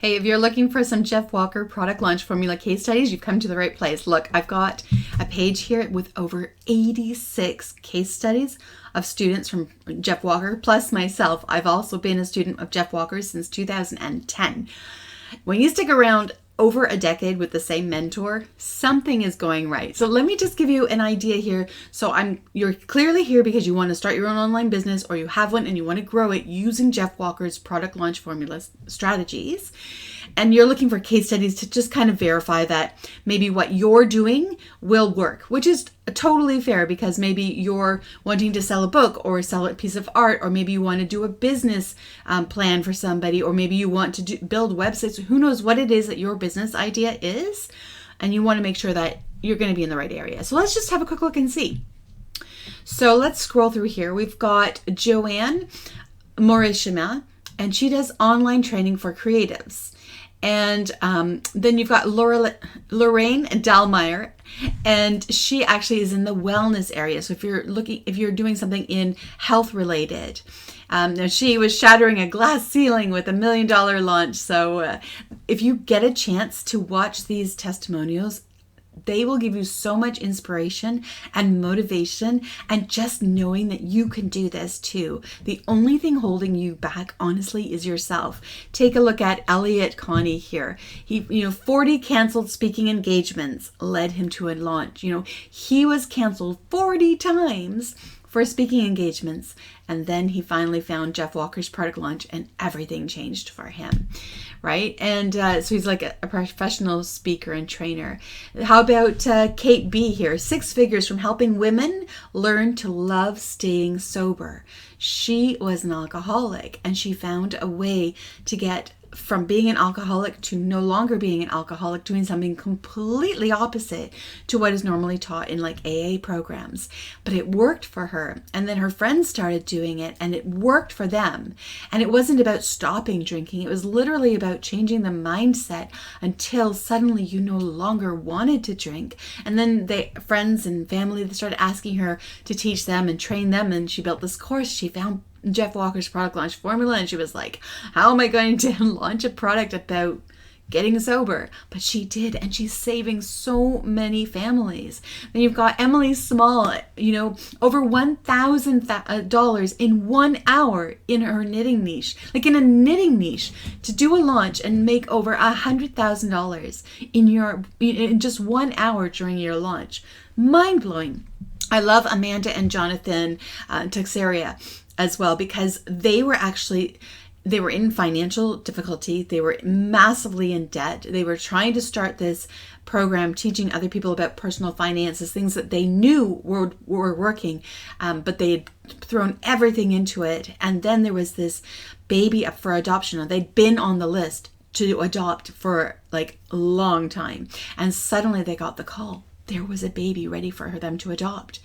Hey, if you're looking for some Jeff Walker product launch formula case studies, you've come to the right place. Look, I've got a page here with over 86 case studies of students from Jeff Walker, plus myself. I've also been a student of Jeff Walker since 2010. When you stick around over a decade with the same mentor, something is going right. So let me just give you an idea here. You're clearly here because you want to start your own online business, or you have one and you want to grow it using Jeff Walker's product launch formula strategies. And you're looking for case studies to just kind of verify that maybe what you're doing will work, which is totally fair, because maybe you're wanting to sell a book or sell a piece of art, or maybe you want to do a business plan for somebody, or maybe you want to build websites. Who knows what it is that your business idea is, and you want to make sure that you're going to be in the right area. So let's just have a quick look and see. So let's scroll through here. We've got Joanne Morishima, and she does online training for creatives. And then you've got Lorraine Dalmeyer, and she actually is in the wellness area. So if you're doing something in health related, now she was shattering a glass ceiling with $1 million launch. So if you get a chance to watch these testimonials, they will give you so much inspiration and motivation, and just knowing that you can do this too. The only thing holding you back, honestly, is yourself. Take a look at Elliot Connie here. 40 canceled speaking engagements led him to a launch. He was canceled 40 times for speaking engagements, and then he finally found Jeff Walker's product launch, and everything changed for him, right? And so he's like a professional speaker and trainer. How about Kate B here? 6 figures from helping women learn to love staying sober. She was an alcoholic, and she found a way to get from being an alcoholic to no longer being an alcoholic, doing something completely opposite to what is normally taught in like AA programs. But it worked for her. And then her friends started doing it, and it worked for them. And it wasn't about stopping drinking. It was literally about changing the mindset until suddenly you no longer wanted to drink. And then friends and family, they started asking her to teach them and train them. And she built this course. She found Jeff Walker's product launch formula, and she was like, how am I going to launch a product about getting sober? But she did, and she's saving so many families. Then you've got Emily Small, over $1,000 in 1 hour in her knitting niche, like in a knitting niche, to do a launch and make over $100,000 in just 1 hour during your launch. Mind blowing. I love Amanda and Jonathan Texeria as well, because they were in financial difficulty. They were massively in debt. They were trying to start this program teaching other people about personal finances, things that they knew were working, but they had thrown everything into it. And then there was this baby up for adoption. They'd been on the list to adopt for like a long time. And suddenly they got the call. There was a baby ready for them to adopt.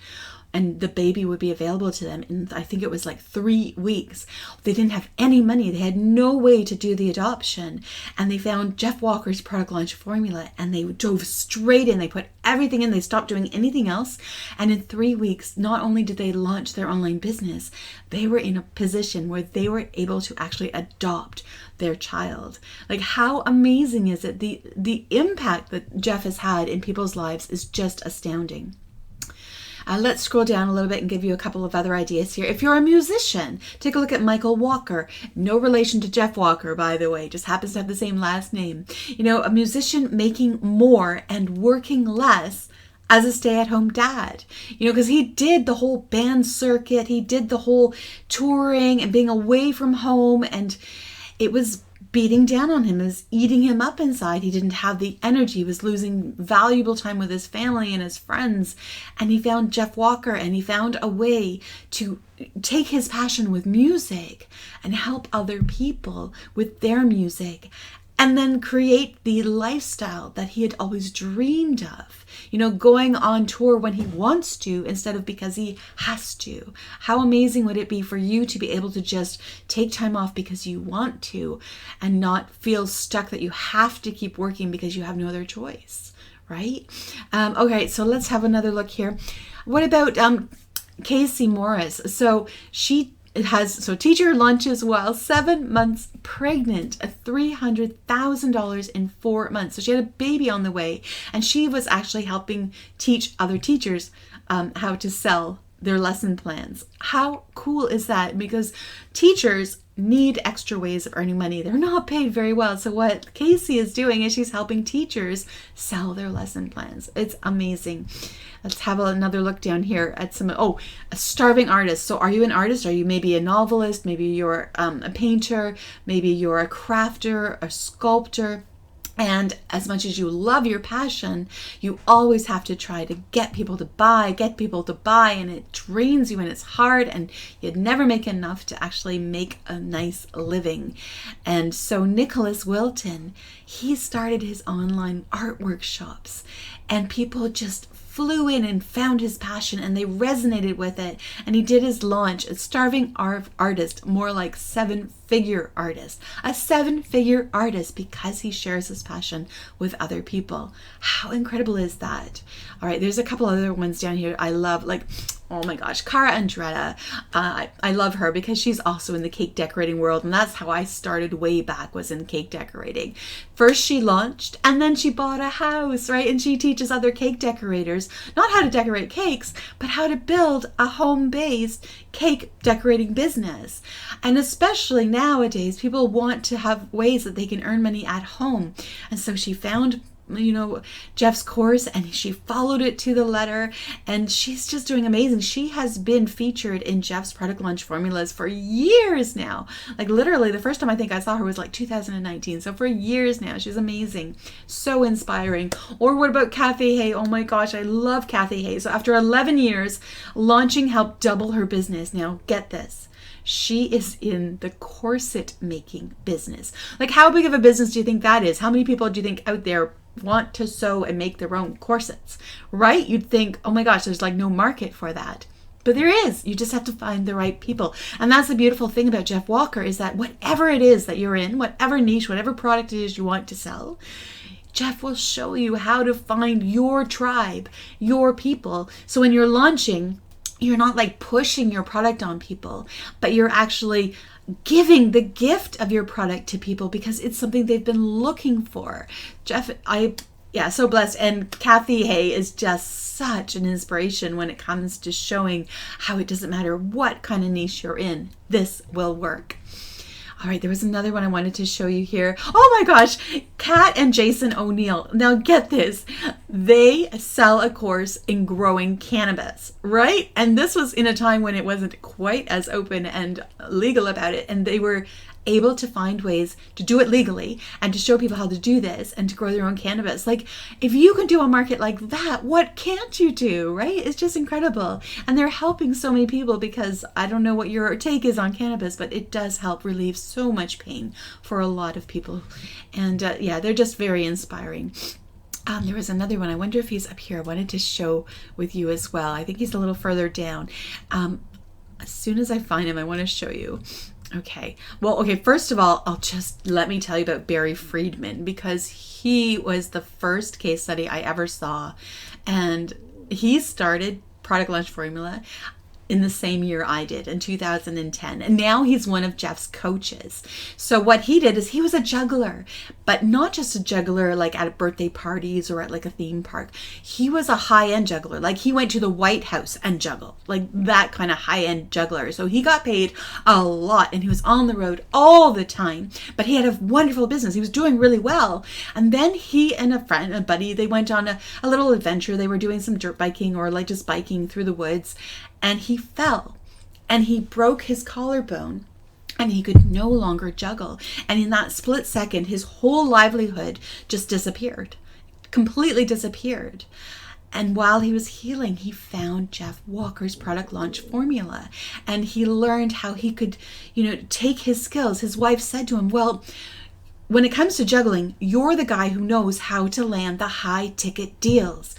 And the baby would be available to them in, I think it was like 3 weeks. They didn't have any money. They had no way to do the adoption. And they found Jeff Walker's product launch formula, and they dove straight in. They put everything in. They stopped doing anything else. And in 3 weeks, not only did they launch their online business, they were in a position where they were able to actually adopt their child. Like, how amazing is it? The impact that Jeff has had in people's lives is just astounding. Let's scroll down a little bit and give you a couple of other ideas here. If you're a musician, take a look at Michael Walker. No relation to Jeff Walker, by the way, just happens to have the same last name. A musician making more and working less as a stay-at-home dad. Because he did the whole band circuit. He did the whole touring and being away from home, and it was beating down on him. It was eating him up inside. He didn't have the energy. He was losing valuable time with his family and his friends. And he found Jeff Walker, and he found a way to take his passion with music and help other people with their music, and then create the lifestyle that he had always dreamed of. Going on tour when he wants to instead of because he has to. How amazing would it be for you to be able to just take time off because you want to, and not feel stuck that you have to keep working because you have no other choice, right? Okay, so let's have another look here. What about Casey Morris? So she It has, so teacher lunches while 7 months pregnant, at $300,000 in 4 months. So she had a baby on the way, and she was actually helping teach other teachers how to sell their lesson plans. How cool is that? Because teachers need extra ways of earning money. They're not paid very well. So what Casey is doing is she's helping teachers sell their lesson plans. It's amazing. Let's have another look down here at some, a starving artist. So are you an artist? Are you maybe a novelist? Maybe you're a painter. Maybe you're a crafter, a sculptor. And as much as you love your passion, you always have to try to get people to buy, and it drains you and it's hard, and you'd never make enough to actually make a nice living. And so Nicholas Wilton, he started his online art workshops, and people just flew in and found his passion, and they resonated with it. And he did his launch, a starving artist, more like 7-figure artist, a 7-figure artist, because he shares his passion with other people. How incredible is that? All right, there's a couple other ones down here I love, like, oh my gosh, Cara Andretta. I love her because she's also in the cake decorating world, and that's how I started way back, was in cake decorating. First she launched, and then she bought a house, right? And she teaches other cake decorators not how to decorate cakes, but how to build a home-based cake decorating business. And especially nowadays, people want to have ways that they can earn money at home. And so she found Jeff's course, and she followed it to the letter, and she's just doing amazing. She has been featured in Jeff's product launch formulas for years now. Like literally the first time I think I saw her was like 2019. So for years now, she's amazing. So inspiring. Or what about Kathy Hay? Oh my gosh, I love Kathy Hay. So after 11 years, launching helped double her business. Now get this. She is in the corset making business. Like, how big of a business do you think that is? How many people do you think out there want to sew and make their own corsets, right? You'd think, oh my gosh, there's like no market for that. But there is. You just have to find the right people. And that's the beautiful thing about Jeff Walker, is that whatever it is that you're in, whatever niche, whatever product it is you want to sell, Jeff will show you how to find your tribe, your people. So when you're launching, you're not like pushing your product on people, but you're actually giving the gift of your product to people because it's something they've been looking for. Jeff, so blessed. And Kathy Hay is just such an inspiration when it comes to showing how it doesn't matter what kind of niche you're in, this will work. All right, there was another one I wanted to show you here. Oh my gosh, Kat and Jason O'Neill. Now get this, they sell a course in growing cannabis, right? And this was in a time when it wasn't quite as open and legal about it, and they were able to find ways to do it legally and to show people how to do this and to grow their own cannabis. Like, if you can do a market like that, what can't you do, right? It's just incredible. And they're helping so many people, because I don't know what your take is on cannabis, but it does help relieve so much pain for a lot of people. And they're just very inspiring. There was another one. I wonder if he's up here. I wanted to show with you as well. I think he's a little further down. As soon as I find him, I want to show you. Okay. First of all, let me tell you about Barry Friedman, because he was the first case study I ever saw. And he started Product Launch Formula in the same year I did, in 2010. And now he's one of Jeff's coaches. So what he did is he was a juggler, but not just a juggler like at birthday parties or at like a theme park. He was a high-end juggler. Like, he went to the White House and juggled, like that kind of high-end juggler. So he got paid a lot, and he was on the road all the time, but he had a wonderful business. He was doing really well. And then he and a buddy, they went on a little adventure. They were doing some dirt biking, or like just biking through the woods. And he fell, and he broke his collarbone, and he could no longer juggle. And in that split second, his whole livelihood just disappeared, completely disappeared. And while he was healing, he found Jeff Walker's Product Launch Formula, and he learned how he could, take his skills. His wife said to him, well, when it comes to juggling, you're the guy who knows how to land the high ticket deals.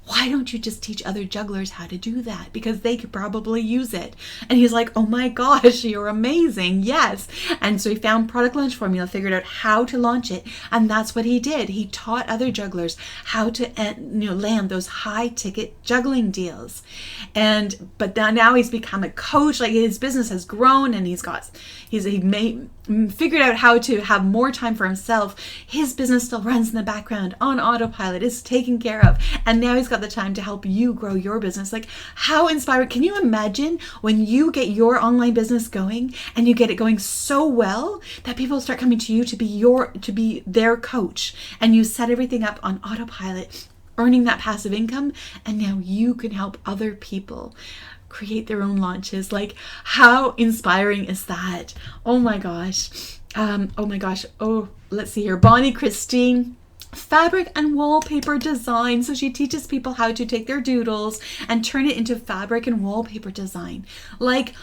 why don't you just teach other jugglers how to do that? Because they could probably use it. And he's like, oh my gosh, you're amazing. Yes. And so he found product launch formula, figured out how to launch it. And that's what he did. He taught other jugglers how to land those high ticket juggling deals. But now he's become a coach. Like, his business has grown, and he figured out how to have more time for himself. His business still runs in the background on autopilot, is taken care of, and now he's got the time to help you grow your business. Like, how inspiring. Can you imagine when you get your online business going and you get it going so well that people start coming to you to be their coach, and you set everything up on autopilot, earning that passive income, and now you can help other people create their own launches. Like, how inspiring is that? Oh my gosh. Oh, let's see here. Bonnie Christine, fabric and wallpaper design. So she teaches people how to take their doodles and turn it into fabric and wallpaper design. Like,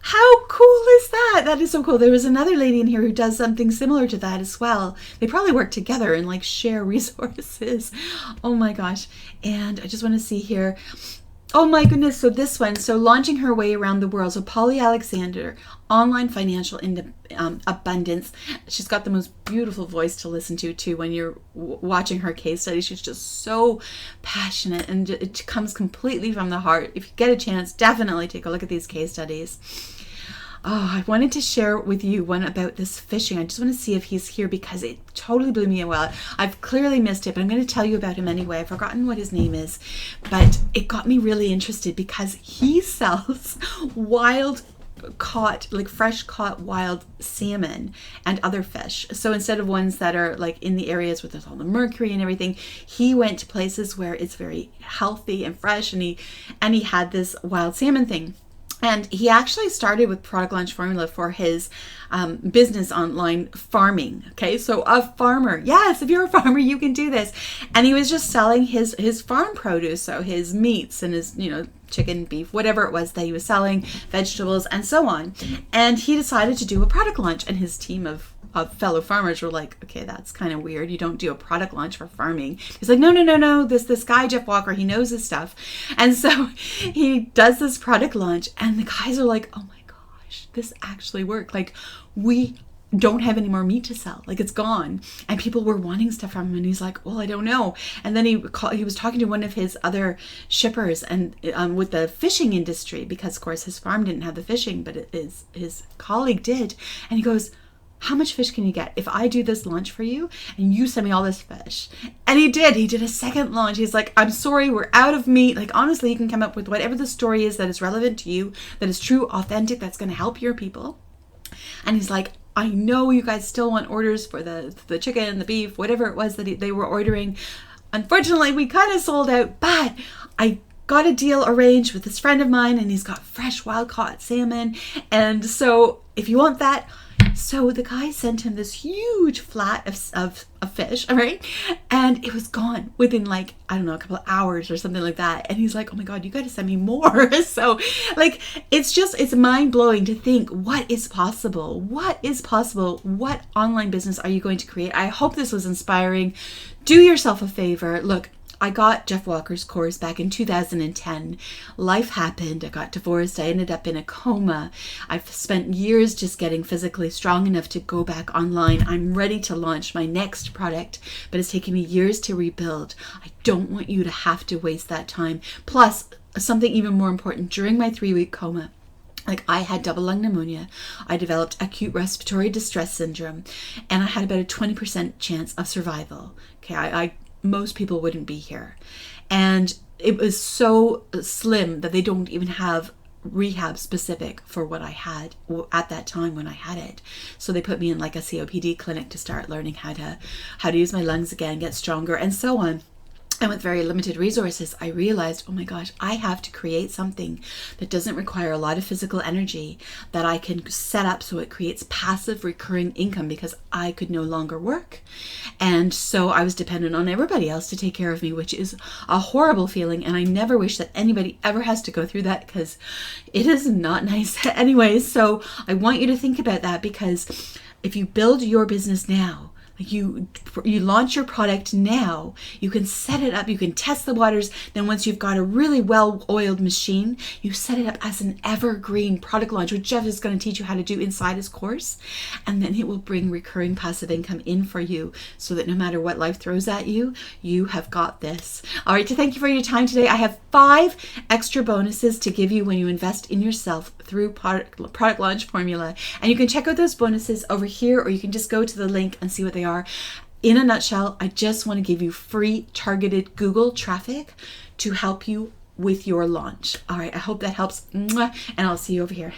how cool is that? That is so cool. There was another lady in here who does something similar to that as well. They probably work together and like share resources. Oh my gosh. And I just want to see here. Oh my goodness. So this one, launching her way around the world. So Polly Alexander, online financial abundance. She's got the most beautiful voice to listen to too when you're watching her case study. She's just so passionate, and it comes completely from the heart. If you get a chance, definitely take a look at these case studies. Oh, I wanted to share with you one about this fishing. I just want to see if he's here because it totally blew me away. I've clearly missed it, but I'm going to tell you about him anyway. I've forgotten what his name is, but it got me really interested because he sells fresh caught wild salmon and other fish. So instead of ones that are like in the areas with all the mercury and everything, he went to places where it's very healthy and fresh, and he had this wild salmon thing. And he actually started with product launch formula for his business online farming. Okay, so a farmer. Yes, if you're a farmer, you can do this. And he was just selling his farm produce, so his meats and his, chicken, beef, whatever it was that he was selling, vegetables, and so on. And he decided to do a product launch, and his team of fellow farmers were like, okay, that's kind of weird. You don't do a product launch for farming. He's like, no. This guy, Jeff Walker, he knows his stuff. And so he does this product launch, and the guys are like, oh my gosh, this actually worked. Like, we don't have any more meat to sell. Like, it's gone. And people were wanting stuff from him, and he's like, well, I don't know. And then he was talking to one of his other shippers and with the fishing industry, because of course his farm didn't have the fishing, but his colleague did. And he goes, how much fish can you get if I do this launch for you and you send me all this fish? And he did a second launch. He's like, I'm sorry, we're out of meat. Like, honestly, you can come up with whatever the story is that is relevant to you, that is true, authentic, that's going to help your people. And he's like, I know you guys still want orders for the chicken, the beef, whatever it was that they were ordering. Unfortunately, we kind of sold out, but I got a deal arranged with this friend of mine, and he's got fresh wild caught salmon. And so if you want that, so the guy sent him this huge flat of fish, all right? And it was gone within a couple of hours or something like that. And he's like, oh my God, you got to send me more. So it's mind blowing to think what is possible. What is possible? What online business are you going to create? I hope this was inspiring. Do yourself a favor. Look, I got Jeff Walker's course back in 2010. Life happened. I got divorced. I ended up in a coma. I've spent years just getting physically strong enough to go back online. I'm ready to launch my next product, but it's taken me years to rebuild. I don't want you to have to waste that time. Plus, something even more important, during my 3-week coma, I had double lung pneumonia. I developed acute respiratory distress syndrome, and I had about a 20% chance of survival. Okay, most people wouldn't be here. And it was so slim that they don't even have rehab specific for what I had at that time when I had it. So they put me in a COPD clinic to start learning how to use my lungs again, get stronger, and so on. And with very limited resources, I realized, oh my gosh, I have to create something that doesn't require a lot of physical energy, that I can set up so it creates passive recurring income, because I could no longer work. And so I was dependent on everybody else to take care of me, which is a horrible feeling. And I never wish that anybody ever has to go through that, because it is not nice. Anyways, so I want you to think about that, because if you build your business now, you launch your product now, you can set it up, you can test the waters. Then once you've got a really well-oiled machine, you set it up as an evergreen product launch, which Jeff is going to teach you how to do inside his course. And then it will bring recurring passive income in for you, so that no matter what life throws at you, you have got this. All right, so thank you for your time today. I have 5 extra bonuses to give you when you invest in yourself through product launch formula. And you can check out those bonuses over here, or you can just go to the link and see what they are. In a nutshell, I just want to give you free targeted Google traffic to help you with your launch. All right, I hope that helps. And I'll see you over here.